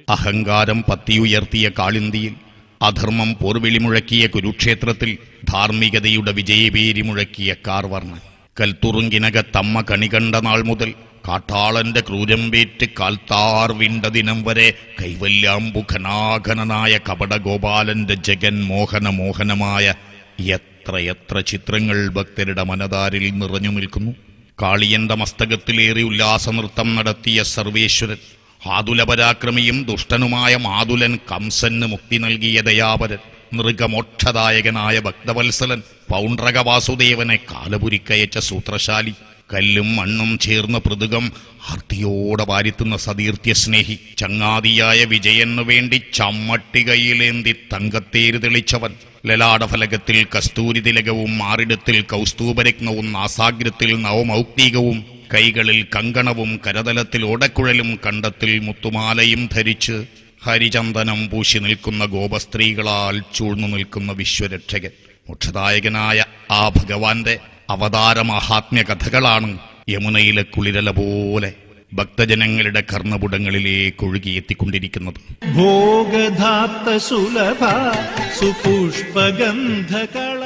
അഹങ്കാരം പത്തിയുയർത്തിയ കാളിന്തിയിൽ, അധർമ്മം പോർവിളി മുഴക്കിയ കുരുക്ഷേത്രത്തിൽ ധാർമ്മികതയുടെ വിജയപേരി മുഴക്കിയ കാർവർണ്ണൻ. കൽത്തുറുങ്കിനകത്തമ്മ കണികണ്ട നാൾ മുതൽ കാട്ടാളന്റെ ക്രൂരമ്പേറ്റ് കാൽത്താർ വിണ്ട ദിനം വരെ കൈവല്യാംബുഖനാഘനായ കപടഗോപാലന്റെ ജഗന്മോഹനമായ എത്രയെത്ര ചിത്രങ്ങൾ ഭക്തരുടെ മനതാരിൽ നിറഞ്ഞു നിൽക്കുന്നു. കാളിയന്റെ മസ്തകത്തിലേറി ഉല്ലാസനൃത്തം നടത്തിയ സർവേശ്വരൻ, ആതുലപരാക്രമിയും ദുഷ്ടനുമായ മാതുലൻ, കംസന് മുക്തി നൽകിയ ദയാപരൻ, മൃഗമോക്ഷദായകനായ ഭക്തവത്സലൻ, പൗണ്ഡ്രക വാസുദേവനെ കാലപുരിക്കയച്ച സൂത്രശാലി, കല്ലും മണ്ണും ചേർന്ന പൃഥുകം ആർത്തിയോടെ വാരിത്തുന്ന സതീർത്ഥ്യസ്നേഹി, ചങ്ങാതിയായ വിജയനു വേണ്ടി ചമ്മട്ടികയിലേന്തി തങ്കത്തേര് തെളിച്ചവൻ, ലലാടഫലകത്തിൽ കസ്തൂരി തിലകവും മാറിടത്തിൽ കൗസ്തൂഭരത്നവും നാസാഗ്രത്തിൽ നവമൗക്തികവും കൈകളിൽ കങ്കണവും കരതലത്തിൽ ഓടക്കുഴലും കണ്ടത്തിൽ മുത്തുമാലയും ധരിച്ച് ഹരിചന്ദനം പൂശി നിൽക്കുന്ന ഗോപസ്ത്രീകളാൽ ചൂഴ്ന്നു നിൽക്കുന്ന വിശ്വരക്ഷകൻ, മോക്ഷദായകനായ ആ ഭഗവാന്റെ അവതാര മഹാത്മ്യ കഥകളാണ് യമുനയിലെ കുളിരല പോലെ ഭക്തജനങ്ങളുടെ കർണപുടങ്ങളിലേക്ക് ഒഴുകിയെത്തിക്കൊണ്ടിരിക്കുന്നത്. ഭോഗധാത്ത സുലഭ സുപുഷ്പഗന്ധകള